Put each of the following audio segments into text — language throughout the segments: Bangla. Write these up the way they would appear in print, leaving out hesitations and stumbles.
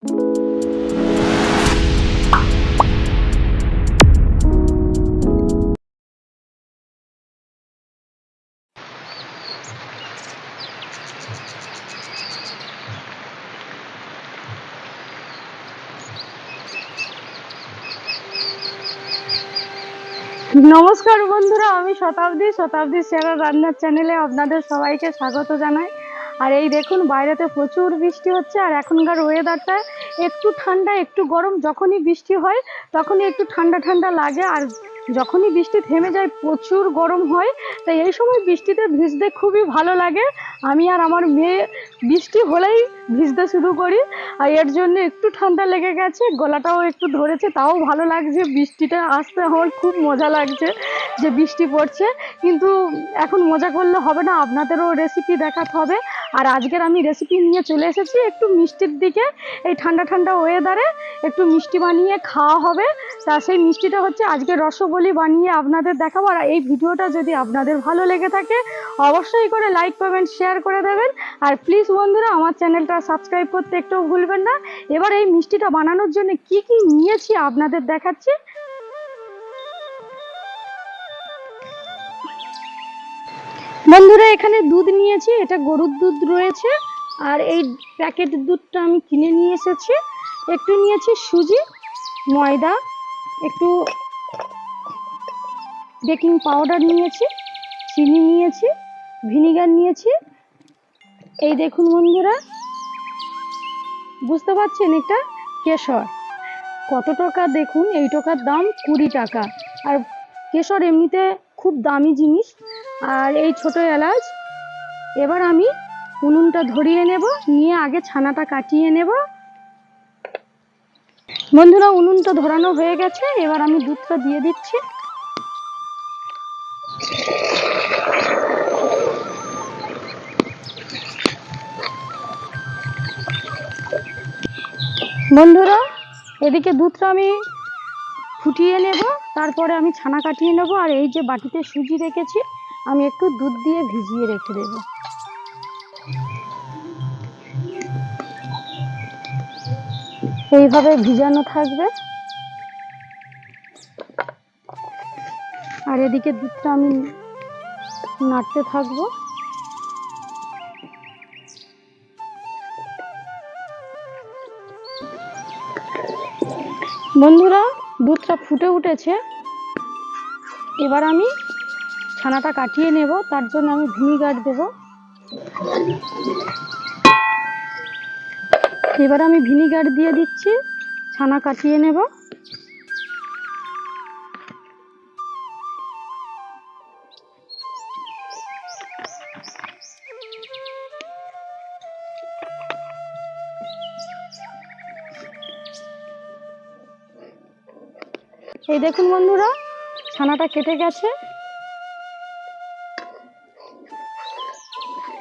নমস্কার বন্ধুরা, আমি শতাব্দী সেরা রান্নার চ্যানেলে আপনাদের সবাইকে স্বাগত জানাই। আর এই দেখুন, বাইরেতে প্রচুর বৃষ্টি হচ্ছে। আর এখনকার ওয়েদারটা একটু ঠান্ডা একটু গরম। যখনই বৃষ্টি হয় তখনই একটু ঠান্ডা ঠান্ডা লাগে, আর যখনই বৃষ্টি থেমে যায় প্রচুর গরম হয়। তাই এই সময় বৃষ্টিতে ভিজতে খুবই ভালো লাগে। আমি আর আমার মেয়ে বৃষ্টি হলেই ভিজতে শুরু করি। আর এর জন্য একটু ঠান্ডা লেগে গেছে, গলাটাও একটু ধরেছে, তাও ভালো লাগছে। বৃষ্টিটা আসতে আমার খুব মজা লাগছে যে বৃষ্টি পড়ছে। কিন্তু এখন মজা করলে হবে না, আপনাদেরও রেসিপি দেখাতে হবে। আর আজকের আমি রেসিপি নিয়ে চলে এসেছি একটু মিষ্টির দিকে। এই ঠান্ডা ঠান্ডা ওয়েদারে একটু মিষ্টি বানিয়ে খাওয়া হবে। তা সেই মিষ্টিটা হচ্ছে আজকে রসবলি বানিয়ে আপনাদের দেখাবো। আর এই ভিডিওটা যদি আপনাদের ভালো লেগে থাকে অবশ্যই করে লাইক কমেন্ট শেয়ার করে দেবেন। আর প্লিজ বন্ধুরা, আমার চ্যানেলটা সাবস্ক্রাইব করতে একটু ভুলবেন না। এবার এই মিষ্টিটা বানানোর জন্য কি কি নিয়েছি আপনাদের দেখাচ্ছি। বন্ধুরা, এখানে দুধ নিয়েছি, এটা গরুর দুধ রয়েছে। আর এই প্যাকেট দুধটা আমি কিনে নিয়ে এসেছি। একটু নিয়েছি সুজি, ময়দা, একটু বেকিং পাউডার নিয়েছি, চিনি নিয়েছি, ভিনিগার নিয়েছি। এই দেখুন বন্ধুরা, বুঝতে পারছেন এটা কেশর। কত টাকা দেখুন, এই টাকার দাম 20 টাকা। আর কেশর এমনিতে খুব দামি জিনিস। আর এই ছোট এলাচ। এবার আমি উনুনটা ধরিয়ে নেব, নিয়ে আগে ছানাটা কাটিয়ে নেব। বন্ধুরা, উনুনটা ধরানো হয়ে গেছে, এবার আমি দুধটা দিয়ে দিচ্ছি। বন্ধুরা, এদিকে দুধটা আমি ফুটিয়ে নেব, তারপরে আমি ছানা কাটিয়ে নেব। আর এই যে বাটিতে সুজি রেখেছি, আমি একটু দুধ দিয়ে ভিজিয়ে রেখে দেব। এইভাবে ভিজানো থাকবে। আর এদিকে দুধটা আমি নাড়তে থাকবো। বন্ধুরা, দুধটা ফুটে উঠেছে। এবার আমি ছানাটা কাটিয়ে নেব, তার জন্য আমি ভিনিগার দেব। এবার আমি ভিনিগার দিয়ে দিচ্ছি, ছানা কাটিয়ে নেব। এই দেখুন বন্ধুরা, ছানাটা কেটে গেছে।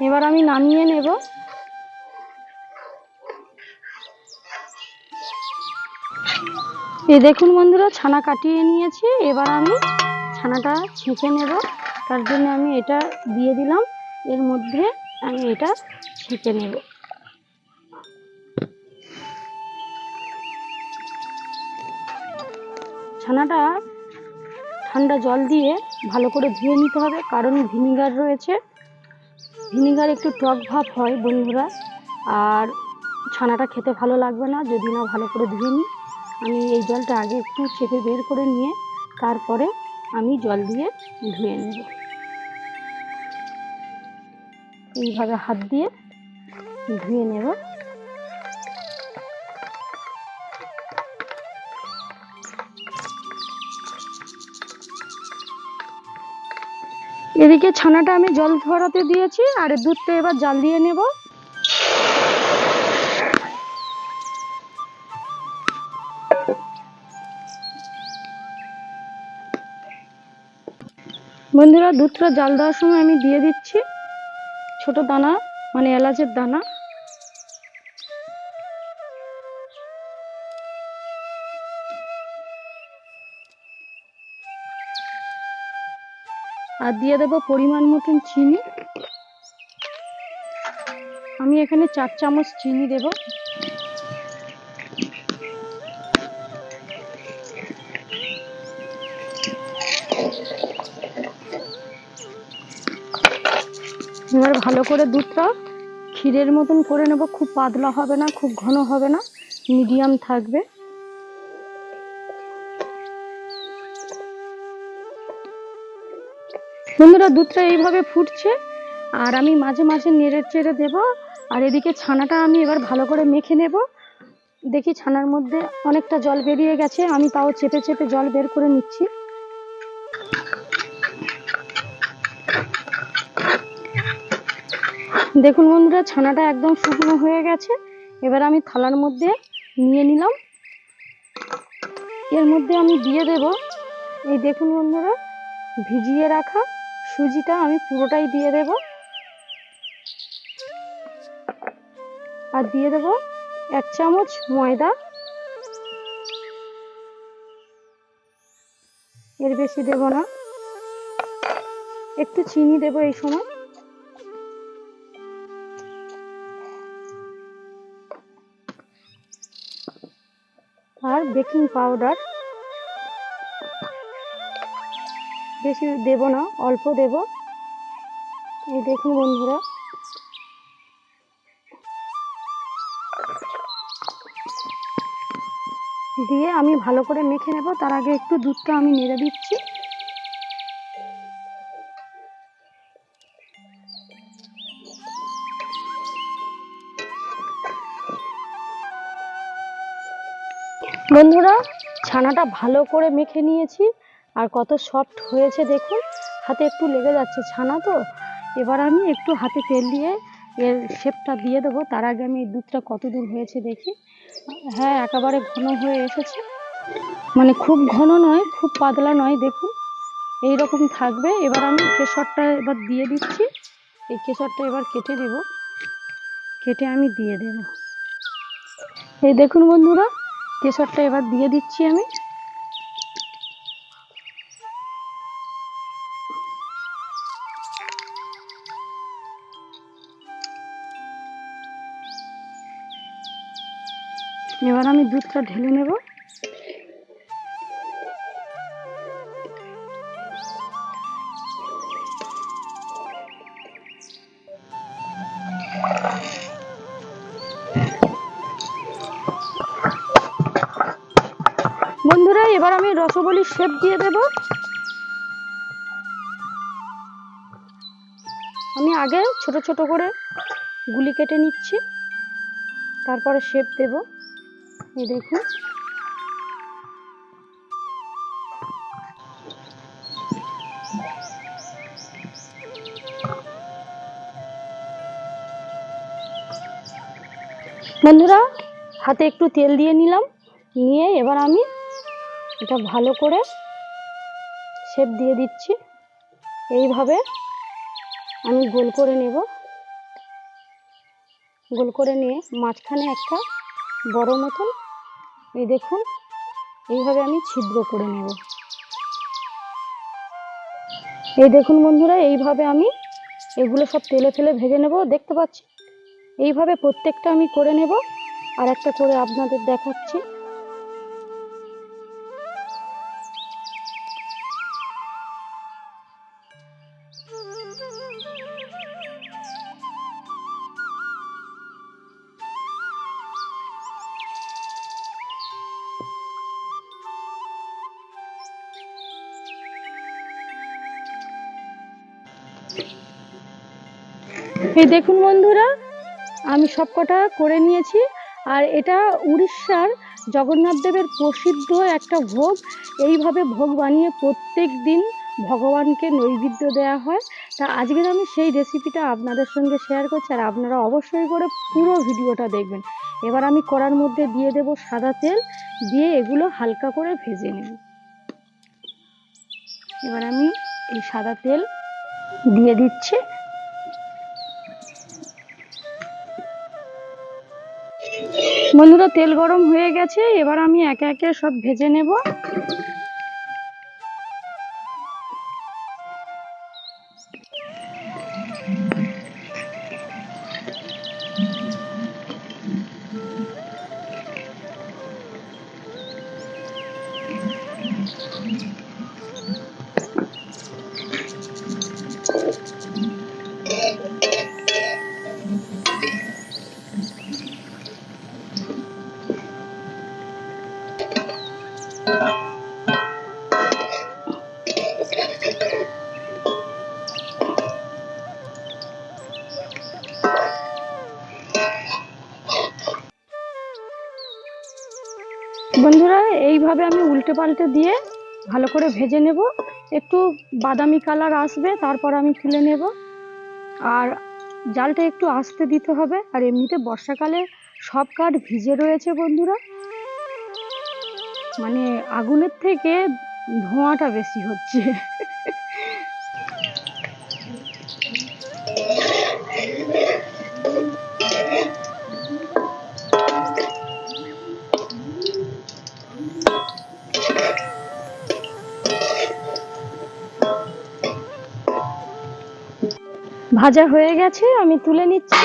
এবার আমি নামিয়ে নেব। এই দেখুন বন্ধুরা, ছানা কাটিয়ে নিয়েছি। এবার আমি ছানাটা ছেঁকে নেব, তার জন্য আমি এটা দিয়ে দিলাম। এর মধ্যে আমি এটা ছেঁকে নেব। ছানাটা ঠান্ডা জল দিয়ে ভালো করে ধুয়ে নিতে হবে, কারণ ভিনিগার রয়েছে। ভিনিগার একটু টক ভাব হয় বন্ধুরা, আর ছানাটা খেতে ভালো লাগবে না যদি না ভালো করে ধুয়ে নিই। আমি এই জলটা আগে একটু চেপে বের করে নিয়ে তারপরে আমি জল দিয়ে ধুয়ে নেব। এইভাবে হাত দিয়ে ধুয়ে নেব। এদিকে ছানাটা আমি জল ঝরাতে দিয়েছি, আর দুধটা এবার জাল দিয়ে নেব। বন্ধুরা, দুধটা জাল দেওয়ার সময় আমি দিয়ে দিচ্ছি ছোট দানা, মানে এলাচের দানা। আর দিয়ে দেব পরিমাণ মতন চিনি। আমি এখানে 4 চামচ চিনি দেব। এবার ভালো করে দুধটা ক্ষীরের মতন করে নেব, খুব পাতলা হবে না, খুব ঘন হবে না, মিডিয়াম থাকবে। বন্ধুরা দুধটা এইভাবে ফুটছে আর আমি মাঝে মাঝে নেড়ে চেড়ে দেবো। আর এদিকে ছানাটা আমি এবার ভালো করে মেখে নেব। দেখি ছানার মধ্যে অনেকটা জল বেরিয়ে গেছে, আমি তাও চেপে চেপে জল বের করে নিচ্ছি। দেখুন বন্ধুরা ছানাটা একদম শুকনো হয়ে গেছে। এবার আমি থালার মধ্যে নিয়ে নিলাম। এর মধ্যে আমি দিয়ে দেব, এই দেখুন বন্ধুরা ভিজিয়ে রাখা সুজিটা আমি পুরোটাই দিয়ে দেব। আর দিয়ে দেব 1 চামচ ময়দা, এর বেশি দেব না। একটু চিনি দেব এই সময়। আর বেকিং পাউডার বেশি দেব না, অল্প দেব। এই দেখুন বন্ধুরা দিয়ে আমি ভালো করে মেখে নেব। তার আগে একটু দুধটা আমি নেড়ে দিচ্ছি। বন্ধুরা ছানাটা ভালো করে মেখে নিয়েছি আর কত সফট হয়েছে দেখুন, হাতে একটু লেগে যাচ্ছে ছানা তো। এবার আমি একটু হাতে তেল দিয়ে এর শেপটা দিয়ে দেবো। তার আগে আমি দুধটা কত দূর হয়েছে দেখি। হ্যাঁ একেবারে ঘন হয়ে এসেছে, মানে খুব ঘন নয় খুব পাতলা নয়, দেখুন এই রকম থাকবে। এবার আমি কেশরটা এবার দিয়ে দিচ্ছি। এই কেশরটা এবার কেটে দেব, কেটে আমি দিয়ে দেব। এই দেখুন বন্ধুরা কেশরটা এবার দিয়ে দিচ্ছি আমি। এবার আমি দুধটা ঢেলে নেব। বন্ধুরা এবার আমি রসবলির শেপ দিয়ে দেব। আমি আগে ছোট ছোট করে গুলি কেটে নিচ্ছি, তারপরে শেপ দেব। এই দেখুন বন্ধুরা হাতে একটু তেল দিয়ে নিলাম, নিয়ে এবার আমি এটা ভালো করে শেপ দিয়ে দিচ্ছি। এইভাবে আমি গোল করে নেব। গোল করে নিয়ে মাঝখানে একটা বড় মতন এই দেখুন এইভাবে আমি ছিদ্র করে নেব। এই দেখুন বন্ধুরা এইভাবে আমি এগুলো সব তেলে ফেলে ভেজে নেব। দেখতে পাচ্ছি এইভাবে প্রত্যেকটা আমি করে নেব। আর একটা করে আপনাদের দেখাচ্ছি। এই দেখুন বন্ধুরা আমি সবকটা করে নিয়েছি। আর এটা উড়িষ্যার জগন্নাথ দেবের প্রসিদ্ধ একটা ভোগ। এইভাবে ভোগ বানিয়ে প্রত্যেক দিন ভগবানকে নৈবেদ্য দেওয়া হয়। তা আজকের আমি সেই রেসিপিটা আপনাদের সঙ্গে শেয়ার করছি, আর আপনারা অবশ্যই করে পুরো ভিডিওটা দেখবেন। এবার আমি কড়ার মধ্যে দিয়ে দেব সাদা তেল, দিয়ে এগুলো হালকা করে ভেজে নেব। এবার আমি এই সাদা তেল দিয়ে দিচ্ছি। বন্ধুরা তেল গরম হয়ে গেছে, এবার আমি একে একে সব ভেজে নেব। বন্ধুরা এইভাবে আমি উল্টে পাল্টে দিয়ে ভালো করে ভেজে নেব, একটু বাদামি কালার আসবে তারপর আমি তুলে নেব। আর জালটা একটু আস্তে দিতে হবে, আর এমনিতে বর্ষাকালে সব কাঠ ভিজে রয়েছে বন্ধুরা, মানে আগুনের থেকে ধোঁয়াটা বেশি হচ্ছে। ভাজা হয়ে গেছে, আমি তুলে নিচ্ছি।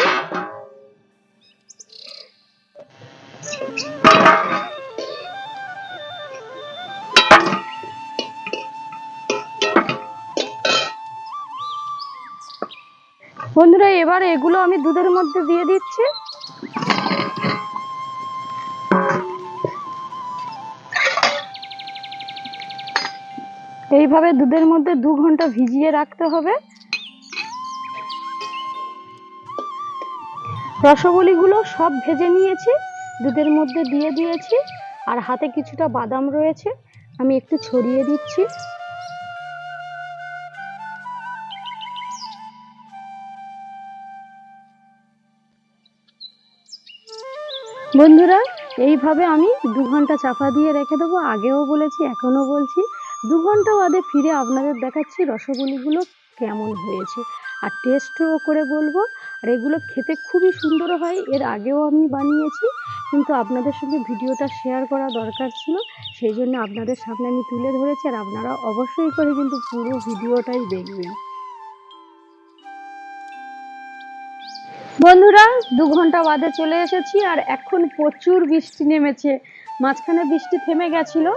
বন্ধুরা এবার এগুলো আমি দুধের মধ্যে দিয়ে দিচ্ছি। এইভাবে দুধের মধ্যে 2 ঘন্টা ভিজিয়ে রাখতে হবে। রসবলিগুলো সব ভেজে নিয়েছি, দুধের মধ্যে দিয়ে দিয়েছি। আর হাতে কিছুটা বাদাম রয়েছে, আমি একটু ছড়িয়ে দিচ্ছি। বন্ধুরা এইভাবে আমি 2 ঘন্টা চাপা দিয়ে রেখে দেবো। আগেও বলেছি, এখনো বলছি, 2 ঘন্টা বাদে ফিরে আপনাদের দেখাচ্ছি রসগোল্লাগুলো কেমন হয়েছে, আর টেস্টও করে বলবো। আর এগুলো খেতে খুবই সুন্দর হয়, এর আগেও আমি বানিয়েছি, কিন্তু আপনাদের সঙ্গে ভিডিওটা শেয়ার করা দরকার ছিল, সেই জন্য আপনাদের সামনে আমি তুলে ধরেছি। আর আপনারা অবশ্যই করে কিন্তু পুরো ভিডিওটাই দেখবেন। বন্ধুরা 2 ঘন্টা বাদে চলে এসেছি, আর এখন প্রচুর বৃষ্টি নেমেছে। মাঝখানে বৃষ্টি থেমে গেছিল,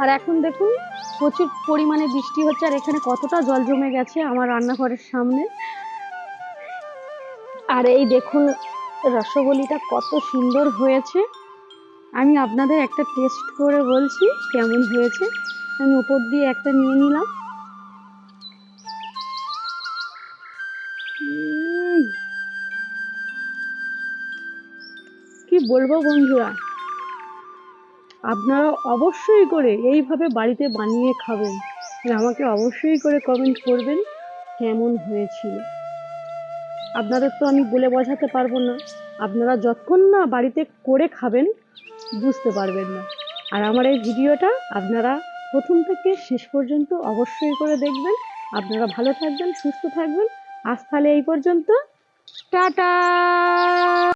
আর এখন দেখুন প্রচুর পরিমাণে বৃষ্টি হচ্ছে। আর এখানে কতটা জল জমে গেছে আমার রান্নাঘরের সামনে। আর এই দেখুন রসগোল্লাটা কত সুন্দর হয়েছে। আমি আপনাদের একটা টেস্ট করে বলছি কেমন হয়েছে। আমি উপর দিয়ে একটা নিয়ে নিলাম। কি বলবো বন্ধুরা, আপনারা অবশ্যই করে এইভাবে বাড়িতে বানিয়ে খাবেন, আর আমাকে অবশ্যই করে কমেন্ট করবেন কেমন হয়েছিল। আপনাদের তো আমি বলে বোঝাতে পারবো না, আপনারা যতক্ষণ না বাড়িতে করে খাবেন বুঝতে পারবেন না। আর আমার এই ভিডিওটা আপনারা প্রথম থেকে শেষ পর্যন্ত অবশ্যই করে দেখবেন। আপনারা ভালো থাকবেন, সুস্থ থাকবেন। আজ তাহলে এই পর্যন্ত, টাটা।